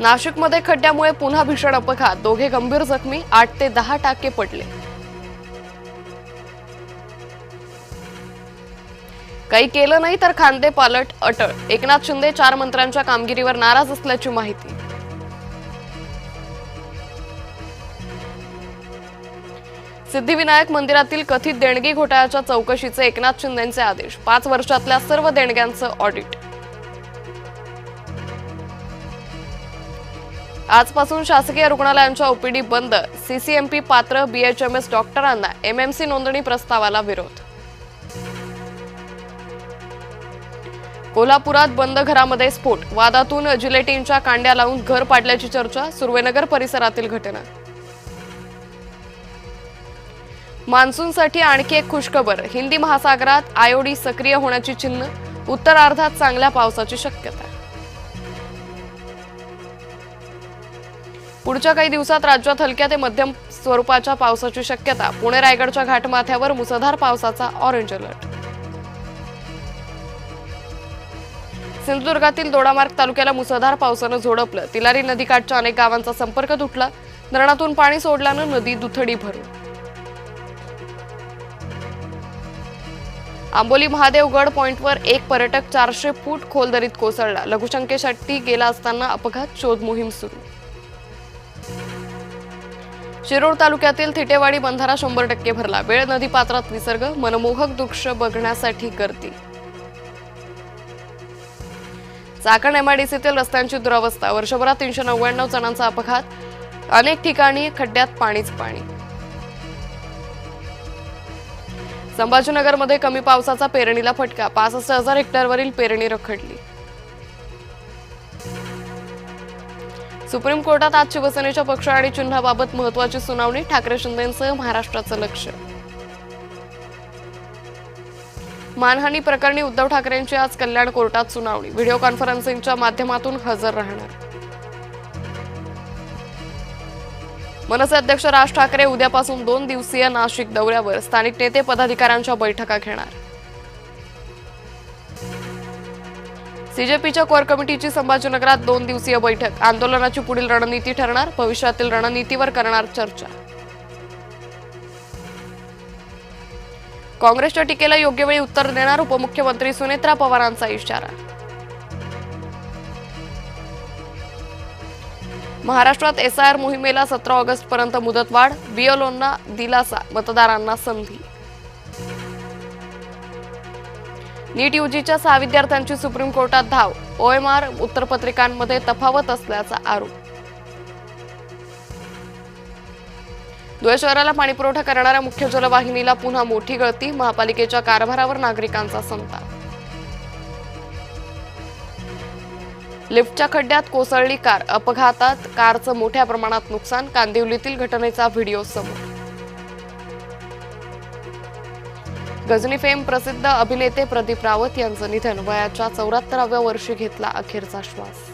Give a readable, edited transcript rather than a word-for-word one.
नाशिकमध्ये खड्ड्यामुळे पुन्हा भीषण अपघात, दोघे गंभीर जखमी, 8 ते 10 टाके पडले. काही केलं नाही तर खांदे पालट अटळ, एकनाथ शिंदे 4 मंत्र्यांच्या कामगिरीवर नाराज असल्याची माहिती. सिद्धिविनायक मंदिरातील कथित देणगी घोटाळ्याच्या चौकशीचे एकनाथ शिंदेंचे आदेश, 5 वर्षातल्या सर्व देणग्यांचं ऑडिट. आजपासून शासकीय रुग्णालयांच्या ओपीडी बंद, सीसीएमपी पात्र बीएचएमएस डॉक्टरांना एमएमसी नोंदणी प्रस्तावाला विरोध. कोल्हापुरात बंद घरामध्ये स्फोट, वादातून जिलेटिनच्या कांड्या लावून घर पाडल्याची चर्चा, सुर्वेनगर परिसरातील घटना. मान्सूनसाठी आणखी एक खुशखबर, हिंदी महासागरात आयोडी सक्रिय होण्याची चिन्ह, उत्तरार्धात चांगल्या पावसाची शक्यता. पुढच्या काही दिवसात राज्यात हलक्या ते मध्यम स्वरूपाच्या पावसाची शक्यता, पुणे रायगडच्या घाटमाथ्यावर मुसळधार पावसाचा ऑरेंज अलर्ट. सिंधुदुर्गातील दोडामार्ग तालुक्याला मुसळधार पावसानं झोडपलं, तिलारी नदीकाठच्या अनेक गावांचा संपर्क तुटला, धरणातून पाणी सोडल्यानं नदी दुथडी भरून. आंबोली महादेवगड पॉइंटवर एक पर्यटक 400 फूट खोल दरीत कोसळला, लघुशंकेसाठी गेला असताना अपघात, शोध मोहीम सुरू. शिरूर तालुक्यातील थिटेवाडी बंधारा 100% भरला, वेळ नदी पात्रात विसर्ग, मनमोहक दृश्य बघण्यासाठी गर्दी. चाकण एमआयडीसीतील रस्त्यांची दुरावस्था, वर्षभरात 399 जणांचा अपघात, अनेक ठिकाणी खड्ड्यात पाणीच पाणी. संभाजीनगरमध्ये कमी पावसाचा पेरणीला फटका, 65,000 हेक्टरवरील पेरणी रखडली. सुप्रीम कोर्टात आज शिवसेनेच्या पक्ष आणि चिन्हाबाबत महत्त्वाची सुनावणी, ठाकरे शिंदेंसह महाराष्ट्राचं लक्ष. मानहानी प्रकरणी उद्धव ठाकरेंची आज कल्याण कोर्टात सुनावणी, व्हिडिओ कॉन्फरन्सिंगच्या माध्यमातून हजर राहणार. मनसे अध्यक्ष राज ठाकरे उद्यापासून 2 दिवसीय नाशिक दौऱ्यावर, स्थानिक नेते पदाधिकाऱ्यांच्या बैठका घेणार. सीजेपीच्या कोर कमिटीची संभाजीनगरात 2 दिवसीय बैठक, आंदोलनाची पुढील रणनीती ठरणार, भविष्यातील रणनीतीवर करणार चर्चा. काँग्रेसच्या टीकेला योग्य वेळी उत्तर देणार, उपमुख्यमंत्री सुनेत्रा पवारांचा इशारा. महाराष्ट्रात एसआयआर मोहिमेला 17 ऑगस्ट पर्यंत मुदतवाढ, बीएलओंना दिलासा, मतदारांना संधी. नीट यूजीच्या 6 विद्यार्थ्यांची सुप्रीम कोर्टात धाव, ओएमआर उत्तरपत्रिकांमध्ये तफावत असल्याचा आरोप. धुळे शहराला पाणीपुरवठा करणाऱ्या मुख्य जलवाहिनीला पुन्हा मोठी गळती, महापालिकेच्या कारभारावर नागरिकांचा संताप. लिफ्टच्या खड्ड्यात कोसळली कार, अपघातात कारचं मोठ्या प्रमाणात नुकसान, कांदिवलीतील घटनेचा व्हिडिओ समोर. गजनी फेम प्रसिद्ध अभिनेते प्रदीप रावत यांचं निधन, वयाच्या 74व्या वर्षी घेतला अखेरचा श्वास.